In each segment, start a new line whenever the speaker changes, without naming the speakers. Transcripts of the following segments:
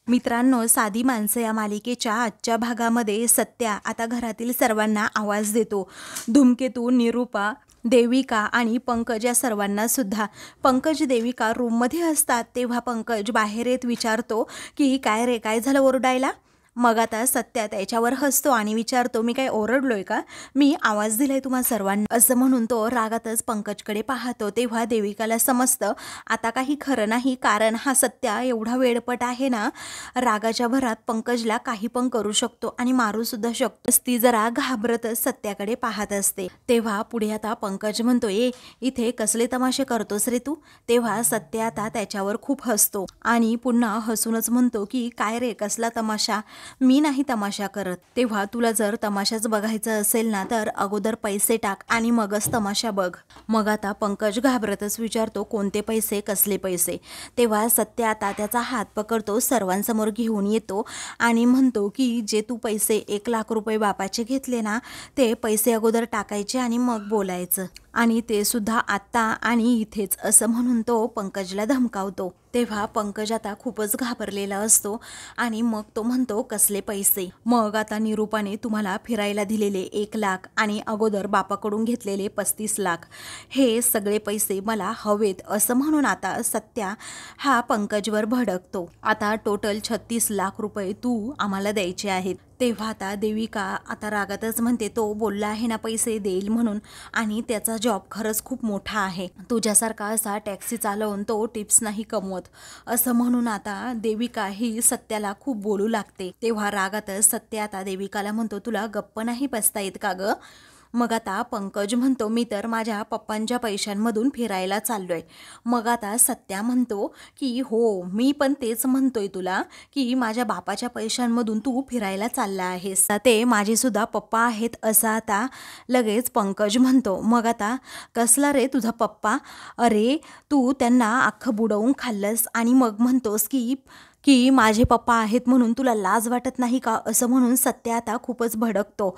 मित्रांनो, साधी माणसं या मालिकेच्या आजच्या भागामध्ये सत्या आता घरातील सर्वांना आवाज देतो. धूमकेतू, निरूपा, देविका आणि पंकज या सर्वांना सुद्धा. पंकज देविका रूममध्ये असतात तेव्हा पंकज बाहेर येत विचारतो की काय रे, काय झालं ओरडायला? मग आता सत्या त्याच्यावर हसतो आणि विचारतो, मी काय ओरडलोय का? मी आवाज दिलाय तुम्हा सर्वांना, असं म्हणून तो रागातच पंकजकडे पाहतो. तेव्हा देविकाला समजतं आता काही खरं नाही, कारण हा सत्या एवढा वेडपट आहे ना, रागाच्या भरात पंकजला काही पण करू शकतो आणि मारू सुद्धा शकतो. ती जरा घाबरतच सत्याकडे पाहत असते. तेव्हा पुढे आता पंकज म्हणतो, इथे कसले तमाशे करतोस रे तू? तेव्हा सत्या आता त्याच्यावर खूप हसतो आणि पुन्हा हसूनच म्हणतो की काय रे, कसला तमाशा? मी नाही तमाशा करत. तेव्हा तुला जर तमाशाच बघायचं असेल ना, तर अगोदर पैसे टाक आणि मगच तमाशा बघ. मग आता पंकज घाबरतच विचारतो, कोणते पैसे, कसले पैसे? तेव्हा सत्य आता त्याचा हात पकडतो, सर्वांसमोर घेऊन येतो आणि म्हणतो की जे तू पैसे 1,00,000 रुपये बापाचे घेतले ना, ते पैसे अगोदर टाकायचे आणि मग बोलायचं, आणि ते सुद्धा आत्ता आणि इथेच, असं म्हणून तो पंकजला धमकावतो. तेव्हा पंकज आता खूपच घाबरलेला असतो आणि मग तो म्हणतो, कसले पैसे? मग आता निरूपाने तुम्हाला फिरायला दिलेले 1,00,000 आणि अगोदर बापाकडून घेतलेले 35,00,000, हे सगळे पैसे मला हवेत, असं म्हणून आता सत्या हा पंकजवर भडकतो. आता टोटल 36,00,000 रुपये तू आम्हाला द्यायचे आहेत. तेव्हा आता देविका आता रागातच म्हणते, तो बोलला आहे ना पैसे देईल म्हणून, आणि त्याचा जॉब खरंच खूप मोठा आहे. तुझ्यासारखा असा टॅक्सी चालवून तो टिप्स नाही कमवत, असं म्हणून आता देविका ही सत्याला खूप बोलू लागते. तेव्हा रागातच सत्य आता देविकाला म्हणतो, तुला गप्प नाही बसता येत का ग? मग आता पंकज म्हणतो, मी तर माझ्या पप्पांच्या पैशांमधून फिरायला चाललोय. मग आता सत्या म्हणतो की हो, मी पण तेच म्हणतोय तुला की माझ्या बापाच्या पैशांमधून तू फिरायला चालला आहेस, ते माझे सुद्धा पप्पा आहेत, असं आता लगेच पंकज म्हणतो. मग आता कसला रे तुझा पप्पा? अरे तू त्यांना अख्खं बुडवून खाल्लंस आणि मग म्हणतोस की की माझे पप्पा आहेत म्हणून तुला लाज वाटत नाही का, असं म्हणून सत्या आता खूपच भडकतो.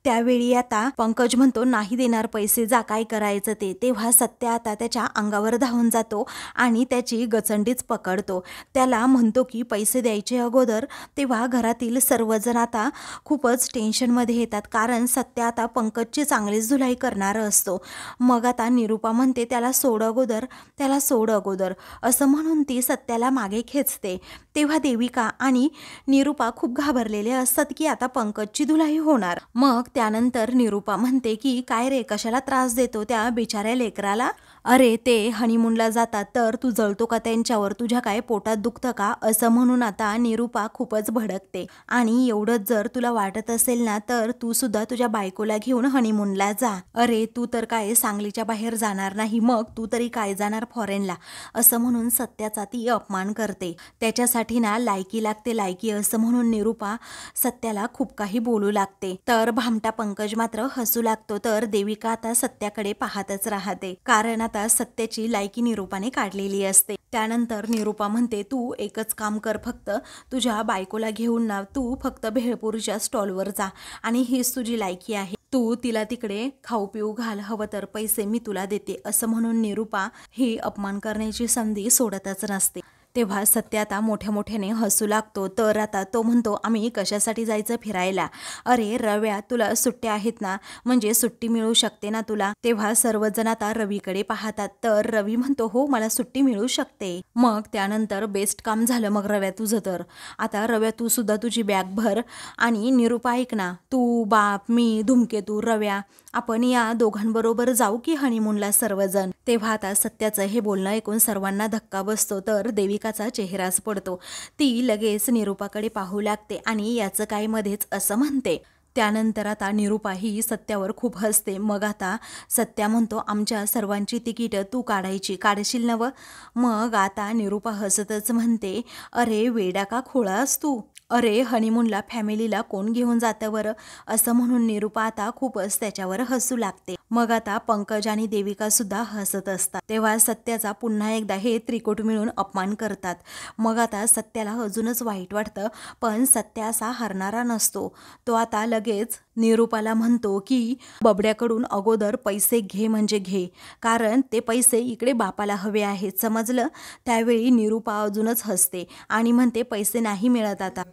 त्यावेळी आता पंकज म्हणतो, नाही देणार पैसे, जा काय करायचं ते. तेव्हा सत्या आता त्याच्या अंगावर धावून जातो आणि त्याची गचंडीच पकडतो. त्याला म्हणतो की पैसे द्यायचे अगोदर. तेव्हा घरातील सर्वजण आता खूपच टेन्शनमध्ये येतात, कारण सत्या आता पंकजची चांगलीच धुलाई करणार असतो. मग आता निरूपा म्हणते, त्याला सोड अगोदर, त्याला सोड अगोदर, असं म्हणून ती सत्याला मागे खेचते. तेव्हा देविका आणि निरूपा खूप घाबरलेले असतात की आता पंकजची धुलाई होणार. मग त्यानंतर निरूपा म्हणते की काय रे, कशाला त्रास देतो त्या बिचाऱ्या लेकराला? अरे ते हनीमूनला जातात तर तू जळतो का त्यांच्यावर? तुझ्या काय पोटात दुखतं का? असं म्हणून आता निरूपा खूपच भडकते. आणि एवढंच जर तुला वाटत असेल ना, तर तू सुद्धा तुझ्या बायकोला घेऊन हनीमूनला जा. अरे तू तर काय सांगलीच्या बाहेर जाणार नाही, मग तू तरी काय जाणार फॉरेनला, असं म्हणून सत्याचा ती अपमान करते. त्याच्यासाठी ना लायकी लागते, लायकी, असं म्हणून निरूपा सत्याला खूप काही बोलू लागते. तर भामटा पंकज मात्र हसू लागतो. तर देविका आता सत्याकडे पाहतच राहते, कारण आता सत्याची लायकी निरूपाने काढलेली असते. त्यानंतर निरूपा म्हणते, तू एकच काम कर, फक्त तुझ्या बायकोला घेऊन ना तू फक्त भेळपुरीच्या स्टॉलवर जा आणि हीच तुझी लायकी आहे. तू तिला तिकडे खाऊ पिऊ घाल, हवं तर पैसे मी तुला देते, असं म्हणून निरूपा ही अपमान करण्याची संधी सोडतच नसते. तेव्हा सत्य आता मोठ्या मोठ्याने हसू लागतो. तर आता तो म्हणतो, आम्ही कशासाठी जायचं फिरायला? अरे रव्या, तुला सुट्ट्या आहेत ना, म्हणजे सुट्टी मिळू शकते ना तुला? तेव्हा सर्वजण आता रवीकडे पाहतात. तर रवी म्हणतो, हो मला सुट्टी मिळू शकते. मग त्यानंतर बेस्ट काम झालं मग रव्या तुझं. तर आता रव्या तू सुद्धा तुझी बॅग भर आणि निरूपा ऐक ना, तू, बाप, मी, धूमकेतू, रव्या, आपण या दोघांबरोबर जाऊ की हनीमूनला सर्वजण. तेव्हा आता सत्याचं हे बोलणं ऐकून सर्वांना धक्का बसतो. तर देविकाचा चेहराच पडतो. ती लगेच निरूपाकडे पाहू लागते आणि याचं काय मध्येच, असं म्हणते. त्यानंतर आता निरूपा ही सत्यावर खूप हसते. मग आता सत्या म्हणतो, आमच्या सर्वांची तिकीट तू काढशील नवं? मग आता निरूपा हसतच म्हणते, अरे वेडा का खोळास तू? अरे हनीमूनला फॅमिलीला कोण घेऊन जातं बरं, असं म्हणून निरूपा आता खूपच त्याच्यावर हसू लागते. मग आता पंकज आणि देविका सुद्धा हसत असतात. तेव्हा सत्याचा पुन्हा एकदा हे त्रिकोट मिळून अपमान करतात. मग आता सत्याला अजूनच वाईट वाटतं, पण सत्या असा हरणारा नसतो. तो आता लगेच निरूपाला म्हणतो की बबड्याकडून अगोदर पैसे घे म्हणजे घे, कारण ते पैसे इकडे बापाला हवे आहेत, समजलं. त्यावेळी निरूपा अजूनच हसते आणि म्हणते पैसे नाही मिळत आता.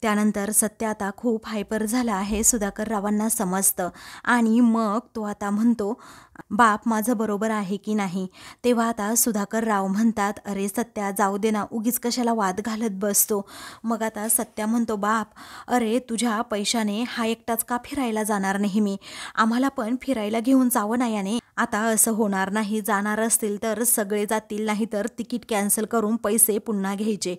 त्यानंतर सत्य आता खूप हायपर झाला आहे सुधाकर रावांना समजतं आणि मग तो आता म्हणतो, बाप माझं बरोबर आहे की नाही. तेव्हा आता सुधाकर राव म्हणतात, अरे सत्या जाऊ दे ना, उगीच कशाला वाद घालत बसतो. मग आता सत्या म्हणतो, बाप अरे तुझ्या पैशाने हा एकटाच का फिरायला जाणार नेहमी, आम्हाला पण फिरायला घेऊन जावं ना याने. आता असं होणार नाही, जाणार असतील तर सगळे जातील, नाही तर तिकीट कॅन्सल करून पैसे पुन्हा घ्यायचे.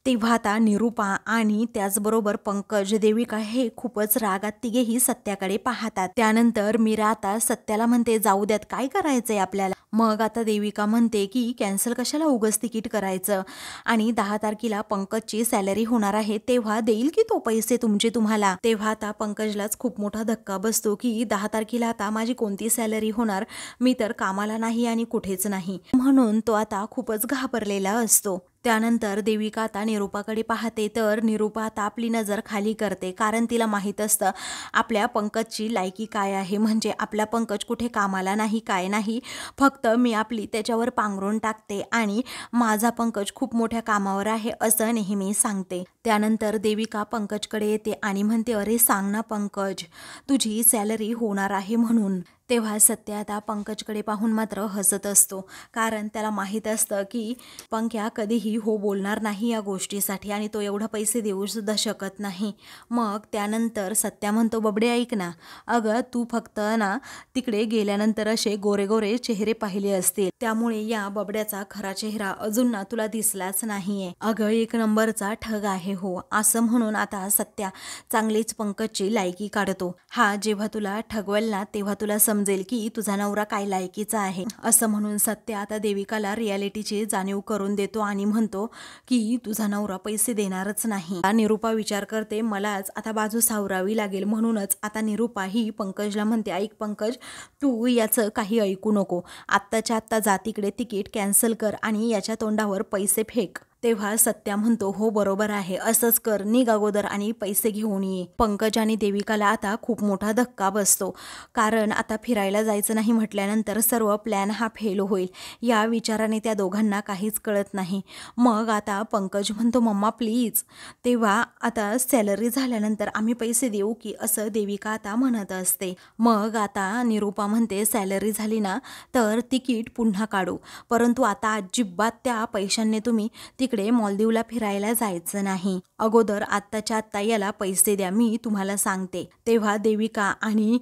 तेव्हा आता निरूपा आणि त्याचबरोबर पंकज देविका हे खूपच रागात तिघेही सत्याकडे पाहतात. त्यानंतर मीरा आता सत्याला म्हणते, जाऊ द्यात, काय करायचंय आपल्याला. मग आता देविका म्हणते की कॅन्सल कशाला उगच तिकीट करायचं, आणि 10 तारखेला पंकजची सॅलरी होणार आहे, तेव्हा देईल की तो पैसे तुमचे तुम्हाला. तेव्हा आता पंकजलाच खूप मोठा धक्का बसतो की 10 तारखेला आता माझी कोणती सॅलरी होणार, मी तर कामाला नाही आणि कुठेच नाही, म्हणून तो आता खूपच घाबरलेला असतो. त्यानंतर देविका आता निरूपाकडे पाहते, तर निरूपा आता आपली नजर खाली करते, कारण तिला माहीत असतं आपल्या पंकजची लायकी काय आहे. म्हणजे आपला पंकज कुठे कामाला नाही, काय नाही, फक्त मी आपली त्याच्यावर पांघरून टाकते आणि माझा पंकज खूप मोठ्या कामावर आहे असं नेहमी सांगते. त्यानंतर देविका पंकजकडे येते आणि म्हणते, अरे सांग ना पंकज, तुझी सॅलरी होणार आहे म्हणून. तेव्हा सत्य आता पंकजकडे पाहून मात्र हसत असतो, कारण त्याला माहीत असतं की पंक्या कधीही हो बोलणार नाही या गोष्टीसाठी आणि तो एवढा पैसे देऊ सुद्धा शकत नाही. मग त्यानंतर सत्या म्हणतो, बबडे ऐक ना, अगं तू फक्त ना तिकडे गेल्यानंतर असे गोरे गोरे चेहरे पाहिले असतील, त्यामुळे या बबड्याचा खरा चेहरा अजून ना तुला दिसलाच नाहीये. अगं एक नंबरचा ठग आहे हो, असं म्हणून आता सत्या चांगलीच पंकजची लायकी काढतो. हा जेव्हा तुला ठगवेल ना तेव्हा तुला समजेल की तुझा नवरा काय लायकीचा आहे, असं म्हणून सत्य आता देविकाला रियालिटीची जाणीव करून देतो आणि म्हणतो की तुझा नवरा पैसे देणारच नाही. निरूपा विचार करते, मलाच आता बाजू सावरावी लागेल, म्हणूनच आता निरूपा ही पंकजला म्हणते, ऐक पंकज, तू याचं काही ऐकू नको, आत्ताच्या आत्ता जा तिकडे, तिकीट कॅन्सल कर आणि याच्या तोंडावर पैसे फेक. तेव्हा सत्या म्हणतो, हो बरोबर आहे, असंच कर, निघ अगोदर आणि पैसे घेऊन ये. पंकज आणि देविकाला आता खूप मोठा धक्का बसतो, कारण आता फिरायला जायचं नाही म्हटल्यानंतर सर्व प्लॅन हा फेल होईल, या विचाराने त्या दोघांना काहीच कळत नाही. मग आता पंकज म्हणतो, मम्मा प्लीज. तेव्हा आता सॅलरी झाल्यानंतर आम्ही पैसे देऊ की, असं देविका आता म्हणत असते. मग आता निरूपा म्हणते, सॅलरी झाली ना तर तिकीट पुन्हा काढू, परंतु आता अजिबात त्या पैशांनी तुम्ही तिकडे मालदीवला फिरायला जायचं नाही, अगोदर आत्ताच्या आत्ता याला पैसे द्या, मी तुम्हाला सांगते. तेव्हा देविका आणि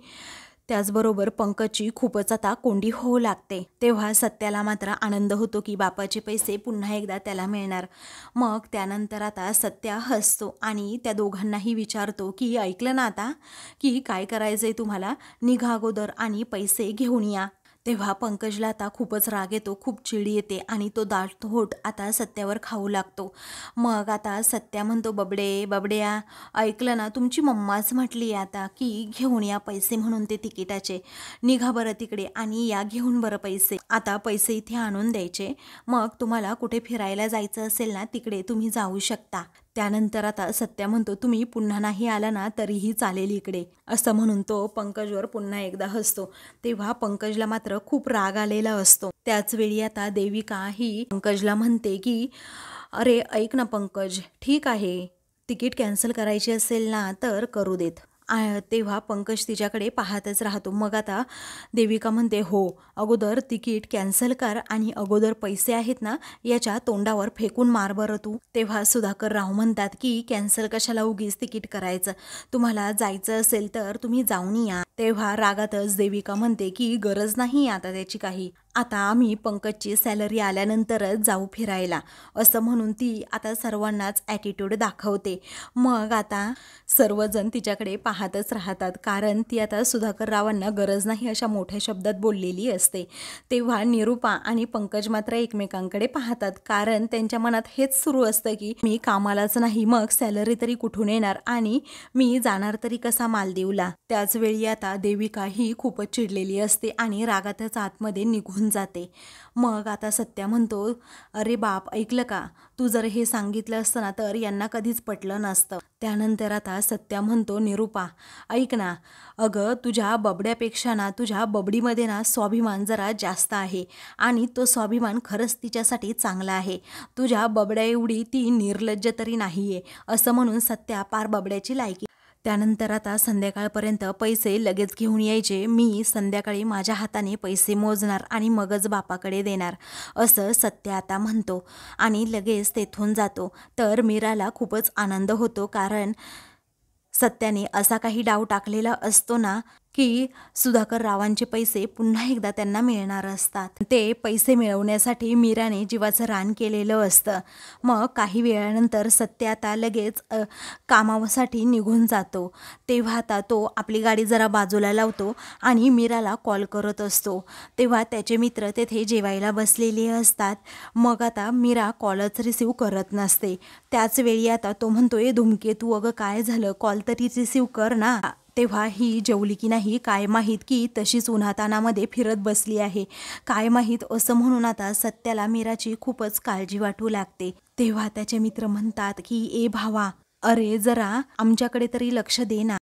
त्याचबरोबर पंकजची खूपच आता कोंडी होऊ लागते. तेव्हा सत्याला मात्र आनंद होतो की बापाचे पैसे पुन्हा एकदा त्याला मिळणार. मग त्यानंतर आता सत्या हसतो आणि त्या दोघांनाही विचारतो की ऐकलं ना आता, की काय करायचंय तुम्हाला, निघा अगोदर आणि पैसे घेऊन या. तेव्हा पंकजला आता खूपच राग येतो, खूप चिड येते आणि तो दाट होट आता सत्यावर खाऊ लागतो. मग आता सत्या म्हणतो, बबड्या ऐकलं ना, तुमची मम्माच म्हटली आता की घेऊन या पैसे म्हणून ते तिकिटाचे, निघा बरं तिकडे आणि या घेऊन बरं पैसे. आता पैसे इथे आणून द्यायचे, मग तुम्हाला कुठे फिरायला जायचं असेल ना तिकडे तुम्ही जाऊ शकता. त्यानंतर आता सत्या म्हणतो, तुम्ही पुन्हा नाही आला ना तरीही चालेल इकडे, असं म्हणून तो पंकजवर पुन्हा एकदा हसतो. तेव्हा पंकजला मात्र खूप राग आलेला असतो. त्याच वेळी आता देविका ही पंकजला म्हणते की अरे ऐक ना पंकज, ठीक आहे, तिकीट कॅन्सल करायची असेल ना तर करू देत. तेव्हा पंकज तिच्याकडे पाहतच राहतो. मग आता देविका म्हणते, हो अगोदर तिकीट कॅन्सल कर आणि अगोदर पैसे आहेत ना याच्या तोंडावर फेकून मार बरं तू. तेव्हा सुधाकर राव म्हणतात की कॅन्सल कशाला उगीच तिकीट करायचं, तुम्हाला जायचं असेल तर तुम्ही जाऊन या. तेव्हा रागातच देविका म्हणते की गरज नाही आता त्याची काही, आता आम्ही पंकजची सॅलरी आल्यानंतरच जाऊ फिरायला, असं म्हणून ती आता सर्वांनाच ॲटिट्यूड दाखवते. मग आता सर्वजण तिच्याकडे पाहतच राहतात, कारण ती आता सुधाकर रावांना गरज नाही अशा मोठ्या शब्दात बोललेली असते. तेव्हा निरूपा आणि पंकज मात्र एकमेकांकडे पाहतात, कारण त्यांच्या मनात हेच सुरू असतं की मी कामालाच नाही, मग सॅलरी तरी कुठून येणार आणि मी जाणार तरी कसा मालदीवला. त्याचवेळी आता देविका ही खूपच चिडलेली असते आणि रागातच आतमध्ये निघून जाते. मग आता सत्या म्हणतो, अरे बाप, ऐकलं का, तू जर हे सांगितलं असतं ना तर यांना कधीच पटलं नसतं. त्यानंतर आता सत्या म्हणतो, निरूपा ऐक ना, अगं तुझ्या बबड्यापेक्षा ना तुझ्या बबडीमध्ये ना स्वाभिमान जरा जास्त आहे आणि तो स्वाभिमान खरंच तिच्यासाठी चांगला आहे. तुझ्या बबड्या एवढी ती निर्लज्ज तरी नाही आहे, असं म्हणून सत्या पार बबड्याची लायकी. त्यानंतर आता संध्याकाळपर्यंत पैसे लगेच घेऊन यायचे, मी संध्याकाळी माझ्या हाताने पैसे मोजणार आणि मगच बापाकडे देणार, असं सत्य आता म्हणतो आणि लगेच तेथून जातो. तर मीराला खूपच आनंद होतो, कारण सत्याने असा काही डाव टाकलेला असतो ना की सुधाकर रावांचे पैसे पुन्हा एकदा त्यांना मिळणार असतात. ते पैसे मिळवण्यासाठी मीराने जीवाचं रान केलेलं असतं. मग काही वेळानंतर सत्य आता लगेच कामासाठी निघून जातो. तेव्हा आता तो आपली गाडी जरा बाजूला लावतो आणि मीराला कॉल करत असतो. तेव्हा त्याचे मित्र तेथे जेवायला बसलेले असतात. मग आता मीरा कॉलच रिसीव करत नसते. त्याच वेळी आता तो म्हणतोय, धूमकेतू अगं काय झालं, कॉल तरी रिसीव कर ना. तेव्हा ही जेवली की नाही काय माहीत, की तशीच उन्हातानामध्ये फिरत बसली आहे काय माहीत, असं म्हणून आता सत्याला मीराची खूपच काळजी वाटू लागते. तेव्हा त्याचे मित्र म्हणतात की ए भावा, अरे जरा आमच्याकडे तरी लक्ष दे ना.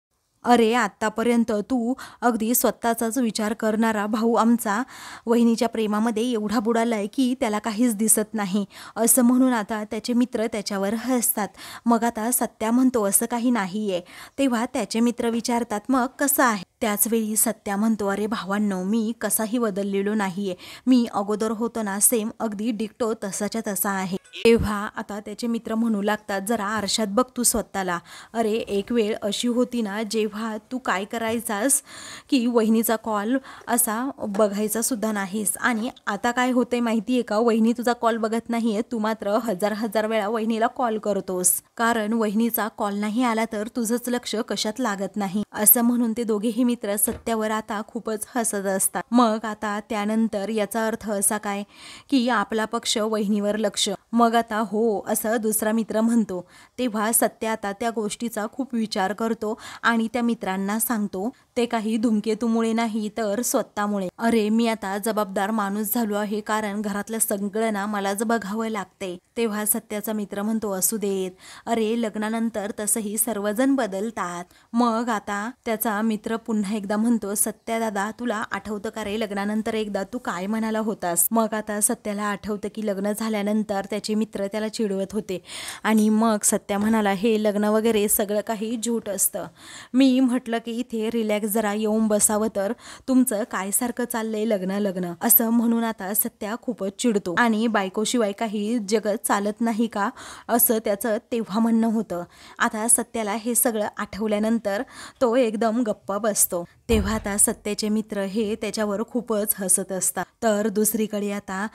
अरे आत्तापर्यंत तू अगदी स्वतःचाच विचार करणारा भाऊ आमचा वहिनीच्या प्रेमामध्ये एवढा बुडालाय की त्याला काहीच दिसत नाही, असं म्हणून आता त्याचे मित्र त्याच्यावर हसतात. मग आता सत्या म्हणतो, असं काही नाही आहे. तेव्हा त्याचे मित्र विचारतात, मग कसं आहे. त्याचवेळी सत्या म्हणतो, अरे भावांनो, मी कसाही बदललेलो नाहीये, मी अगोदर होतो ना सेम अगदी डिक्टो तसाच्या तसा आहे. तेव्हा आता त्याचे मित्र म्हणू लागतात, जरा आरशात बघ तू स्वतःला. अरे एक वेळ अशी होती ना जेव्हा तू काय करायचास की वहिनीचा कॉल असा बघायचा सुद्धा नाहीस, आणि आता काय होतंय माहिती आहे का, वहिनी तुझा कॉल बघत नाहीये, तू मात्र हजार हजार वेळा वहिनीला कॉल करतोस, कारण वहिनीचा कॉल नाही आला तर तुझंच लक्ष कशात लागत नाही, असं म्हणून ते दोघेही मित्र सत्यावर आता खूपच हसत असतात. मग आता त्यानंतर याचा अर्थ असा काय की आपला पक्ष वहिनीवर लक्ष. मग आता हो, असं दुसरा मित्र म्हणतो. तेव्हा सत्य आता त्या गोष्टीचा खूप विचार करतो आणि त्या मित्रांना सांगतो, ते काही धूमकेतूमुळे नाही तर स्वतःमुळे. अरे मी आता जबाबदार माणूस झालो आहे, कारण घरातलं सगळं ना मलाच बघावं लागते. तेव्हा सत्याचा मित्र म्हणतो, असू देत, अरे लग्नानंतर तसंही सर्वजण बदलतात. मग आता त्याचा मित्र पुन्हा एकदा म्हणतो, सत्या दादा तुला आठवतं का रे, लग्नानंतर एकदा तू काय म्हणाला होतास. मग आता सत्याला आठवतं की लग्न झाल्यानंतर त्याचे मित्र त्याला चिडवत होते आणि मग सत्या म्हणाला, हे लग्न वगैरे सगळं काही झूट असतं. मी म्हटलं की इथे रिलॅक्स जरा येऊन बसावं, तर तुमचं काय सारखं चाललंय लग्न लग्न, असं म्हणून आता सत्या खूपच चिडतो आणि बायकोशिवाय काही जगत चालत नाही का, असं त्याचं तेव्हा म्हणणं होतं. आता सत्याला हे सगळं आठवल्यानंतर तो एकदम गप्प बसतो. तेव्हा आता सत्याचे मित्र हे त्याच्यावर खूपच हसत असतात. तर दुसरीकडे आता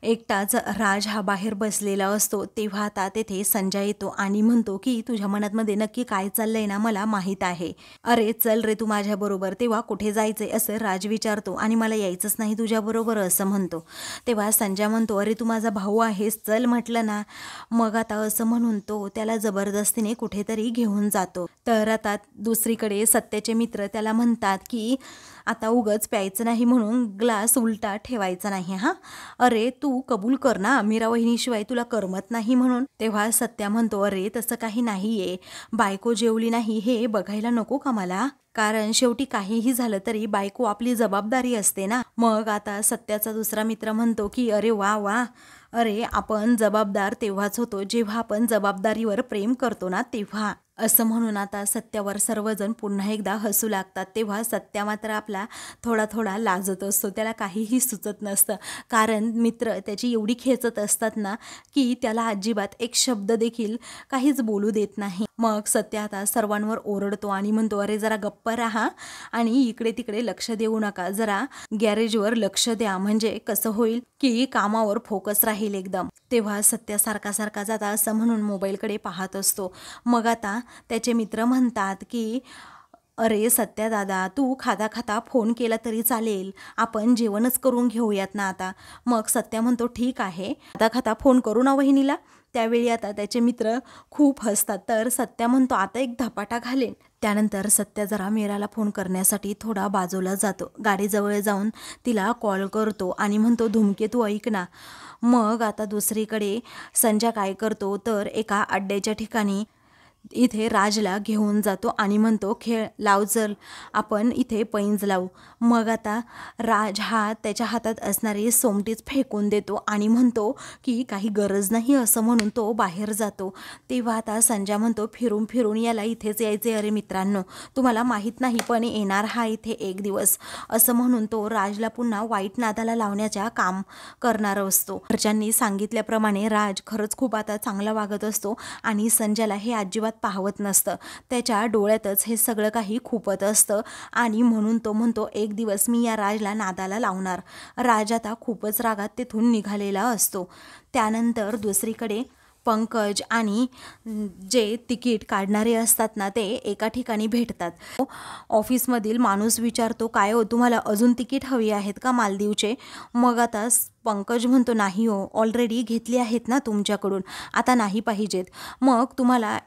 एकटाच राज हा बाहेर बसलेला असतो. तेव्हा आता तेथे संजय येतो आणि म्हणतो की तुझ्या मनातमध्ये नक्की काय चाललंय ना मला माहीत आहे, अरे चल रे तू माझ्याबरोबर. तेव्हा कुठे जायचंय असं राज विचारतो आणि मला यायचंच नाही तुझ्याबरोबर असं म्हणतो. तेव्हा संजय म्हणतो, अरे तू माझा भाऊ आहेस, चल म्हटलं ना. मग आता असं म्हणून तो त्याला जबरदस्तीने कुठेतरी घेऊन जातो. तर आता दुसरीकडे सत्याचे मित्र त्याला म्हणतात की आता उगच प्यायचं नाही म्हणून ग्लास उलटा ठेवायचा नाही हा, अरे तू कबूल कर ना, मीरा वहिनीशिवाय तुला करमत नाही म्हणून. तेव्हा सत्या म्हणतो, अरे तसं काही नाहीये, बायको जेवली नाही हे बघायला नको का मला, कारण शेवटी काहीही झालं तरी बायको आपली जबाबदारी असते ना. मग आता सत्याचा दुसरा मित्र म्हणतो की अरे वा वा, अरे आपण जबाबदार तेव्हाच होतो जेव्हा आपण जबाबदारीवर प्रेम करतो ना तेव्हा, असं म्हणून आता सत्यावर सर्वजण पुन्हा एकदा हसू लागतात. तेव्हा सत्या मात्र आपला आपला थोडा थोडा लाजत असतो, त्याला काहीही सुचत नसतं, कारण मित्र त्याची एवढी खेचत असतात ना की त्याला अजिबात एक शब्द देखील काहीच बोलू देत नाही. मग सत्य आता सर्वांवर ओरडतो आणि म्हणतो, अरे जरा गप्प राहा आणि इकडे तिकडे लक्ष देऊ नका, जरा गॅरेजवर लक्ष द्या, म्हणजे कसं होईल की कामावर फोकस राहील एकदम. तेव्हा सत्य सारखा सारखा जाता असं म्हणून मोबाईलकडे पाहत असतो. मग आता त्याचे मित्र म्हणतात की अरे सत्या दादा, तू खाता खाता फोन केला तरी चालेल, आपण जेवणच करून घेऊयात ना आता. मग सत्या म्हणतो ठीक आहे, खाता खाता फोन करू ना वहिनीला. त्यावेळी आता त्याचे मित्र खूप हसतात, तर सत्या म्हणतो आता एक धपाटा घालेन. त्यानंतर सत्या जरा मीराला फोन करण्यासाठी थोडा बाजूला जातो, गाडीजवळ जाऊन तिला कॉल करतो आणि म्हणतो धूमकेतू ऐक ना. मग आता दुसरीकडे संजय काय करतो तर एका अड्ड्याच्या ठिकाणी इथे राजला घेऊन जातो आणि म्हणतो खेळ लाव, चल आपण इथे पैंज लावू. मग आता राज हा त्याच्या हातात असणारी सोमटीच फेकून देतो आणि म्हणतो की काही गरज नाही असं म्हणून तो बाहेर जातो. तेव्हा आता संजय म्हणतो फिरून फिरून याला इथेच यायचे, अरे मित्रांनो तुम्हाला माहीत नाही पण येणार हा इथे एक दिवस, असं म्हणून तो राजला पुन्हा वाईट नादाला लावण्याच्या काम करणार असतो. घरच्यांनी सांगितल्याप्रमाणे राज खरंच खूप आता चांगला वागत असतो आणि संजयला हे अजिबात पाहवत नसतं, त्याच्या डोळ्यातच हे सगळं काही खूपत असतं आणि म्हणून तो म्हणतो एक दिवस मी या राजला नादाला लावणार. राज आता खूपच रागात तेथून निघालेला असतो. त्यानंतर दुसरीकडे पंकज आणि जे तिकीट काढणारे असतात ना ते एका ठिकाणी भेटतात. ऑफिसमधील माणूस विचारतो काय हो तुम्हाला अजून तिकीट हवी आहेत का मालदीवचे. मग आता पंकज म्हणतो नाही हो, ऑलरेडी घेतली आहेत ना तुमच्याकडून, आता नाही पाहिजेत. मग तुम्हाला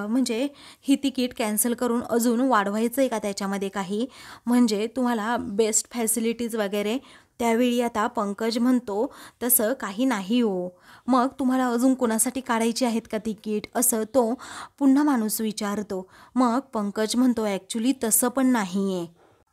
म्हणजे ही तिकीट कॅन्सल करून अजून वाढवायचं आहे का त्याच्यामध्ये काही, म्हणजे तुम्हाला बेस्ट फॅसिलिटीज वगैरे. त्यावेळी आता पंकज म्हणतो तसं काही नाही हो, मग तुम्हाला अजून कोणासाठी काढायची आहेत का तिकीट, असं तो पुन्हा माणूस विचारतो. मग पंकज म्हणतो ॲक्च्युली तसं पण नाही आहे.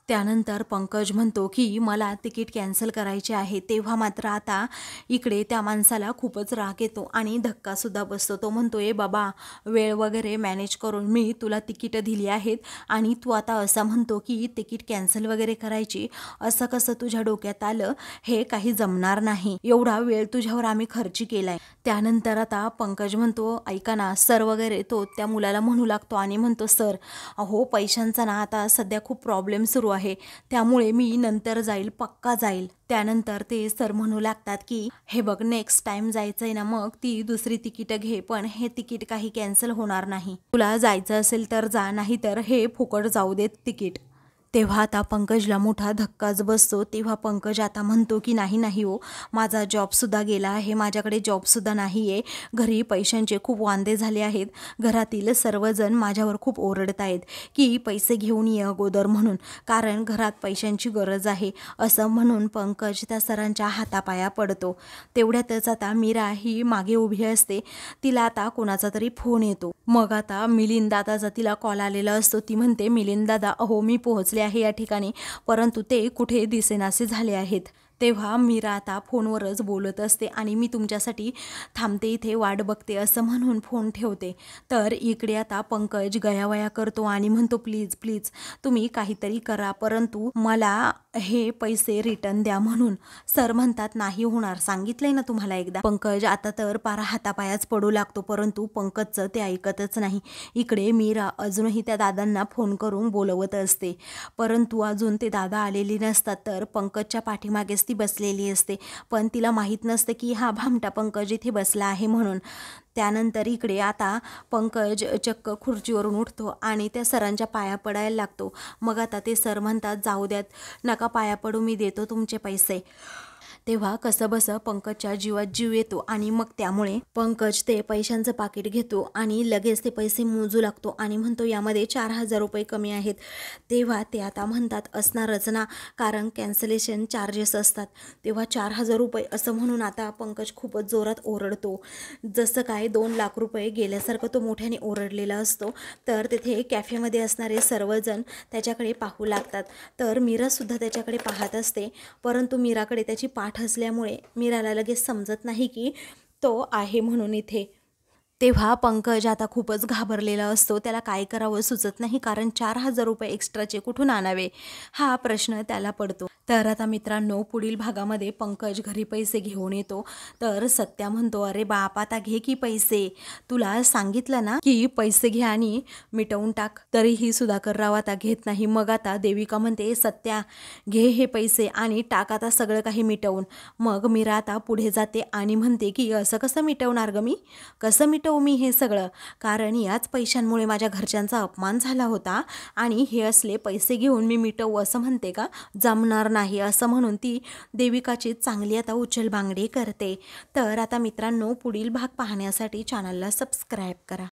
त्यानंतर पंकज म्हणतो की मला तिकीट कॅन्सल करायचे आहे. तेव्हा मात्र आता इकडे त्या माणसाला खूपच राग येतो आणि धक्कासुद्धा बसतो. तो म्हणतो ए बाबा, वेळ वगैरे मॅनेज करून मी तुला तिकीटं दिली आहेत आणि तू आता असा म्हणतो की तिकीट कॅन्सल वगैरे करायची, असं कसं तुझ्या डोक्यात आलं, हे काही जमणार नाही, एवढा वेळ तुझ्यावर आम्ही खर्ची केलाय. त्यानंतर आता पंकज म्हणतो ऐका ना सर वगैरे, तो त्या मुलाला म्हणू लागतो आणि म्हणतो सर अहो पैशांचा ना आता सध्या खूप प्रॉब्लेम सुरू आहे, त्यामुळे मी नंतर जाईल, पक्का जाईल. त्यानंतर ते सर म्हणू लागतात की हे बघ नेक्स्ट टाइम जायचंय ना मग ती दुसरी तिकीटं घे, पण हे तिकीट काही कॅन्सल होणार नाही, तुला जायचं असेल तर जा, नाही तर हे फुकट जाऊ देत तिकीट. तेव्हा आता पंकजला मोठा धक्काच बसतो. तेव्हा पंकज आता म्हणतो की नाही नाही हो, माझा जॉबसुद्धा गेला आहे, माझ्याकडे जॉबसुद्धा नाही आहे, घरी पैशांचे खूप वांदे झाले आहेत, घरातील सर्वजण माझ्यावर खूप ओरडत आहेत की पैसे घेऊन ये अगोदर म्हणून, कारण घरात पैशांची गरज आहे, असं म्हणून पंकज त्या सरांच्या हातापाया पडतो. तेवढ्यातच आता मीरा ही मागे उभी असते, तिला आता कोणाचा तरी फोन येतो. मग आता मिलिंद दादाचा तिला कॉल आलेला असतो. ती म्हणते मिलिंद दादा अहो मी पोहोचले आहे या ठिकाणी, परंतु ते कुठे दिसेनासे झाले आहेत. तेव्हा मीरा आता फोनवरच बोलत असते आणि मी तुमच्यासाठी थांबते इथे, वाट बघते, असं म्हणून फोन ठेवते. तर इकडे आता पंकज गयावया करतो आणि म्हणतो प्लीज प्लीज तुम्ही काहीतरी करा, परंतु मला हे पैसे रिटर्न द्या म्हणून. सर म्हणतात नाही होणार, सांगितलंय ना तुम्हाला एकदा. पंकज आता तर पारा हातापायाच पडू लागतो, परंतु पंकजचं ते ऐकतच नाही. इकडे मीरा अजूनही त्या दादांना फोन करून बोलवत असते, परंतु अजून ते दादा आलेले नसतात. तर पंकजच्या पाठीमागेच ती बसलेली असते, पण तिला माहीत नसतं की हा भामटा पंकज इथे बसला आहे म्हणून. त्यानंतर इकडे आता पंकज चक्क खुर्चीवरून उठतो आणि त्या सरांच्या पाया पडायला लागतो. मग आता ते सर म्हणतात जाऊ द्यात, नका पाया पडू, मी देतो तुमचे पैसे. तेव्हा कसं बसं पंकजच्या जीवात जीव येतो आणि मग त्यामुळे पंकज ते पैशांचं पाकिट घेतो आणि लगेच ते पैसे मोजू लागतो आणि म्हणतो यामध्ये 4,000 रुपये कमी आहेत. तेव्हा ते आता म्हणतात असणारच ना, कारण कॅन्सलेशन चार्जेस असतात. तेव्हा 4,000 रुपये असं म्हणून आता पंकज खूपच जोरात ओरडतो, जसं काय 2 लाख रुपये गेल्यासारखं तो मोठ्याने ओरडलेला असतो. तर तिथे कॅफेमध्ये असणारे सर्वजण त्याच्याकडे पाहू लागतात. तर मीरासुद्धा त्याच्याकडे पाहत असते, परंतु मीराकडे त्याची पाठ असल्यामुळे मीराला लगेच समजत नाही की तो आहे म्हणून इथे. तेव्हा पंकज आता खूपच घाबरलेला असतो. त्याला काय करावं सुचत नाही, कारण 4,000 रुपये एक्स्ट्राचे कुठून आणावे हा प्रश्न त्याला पडतो. तर आता मित्रांनो, पुढील भागामध्ये पंकज घरी पैसे घेऊन येतो. तर सत्या म्हणतो, अरे बाप, आता घे की पैसे, तुला सांगितलं ना की पैसे घे आणि मिटवून टाक. तरीही सुधाकरराव आता घेत नाही. मग आता देविका म्हणते, सत्या घे हे पैसे आणि टाक आता सगळं काही मिटवून. मग मीरा आता पुढे जाते आणि म्हणते की असं कसं मिटवणार ग, मी कसं मिटवू मी हे सगळं, कारण याच पैशांमुळे माझ्या घरच्यांचा अपमान झाला होता आणि हे असले पैसे घेऊन मी मिटवू असं म्हणते का, जमणार नाही असं म्हणून ती देविकाची चांगली आता उचलबांगडी करते. तर आता मित्रांनो, पुढील भाग पाहण्यासाठी चॅनलला सबस्क्राईब करा.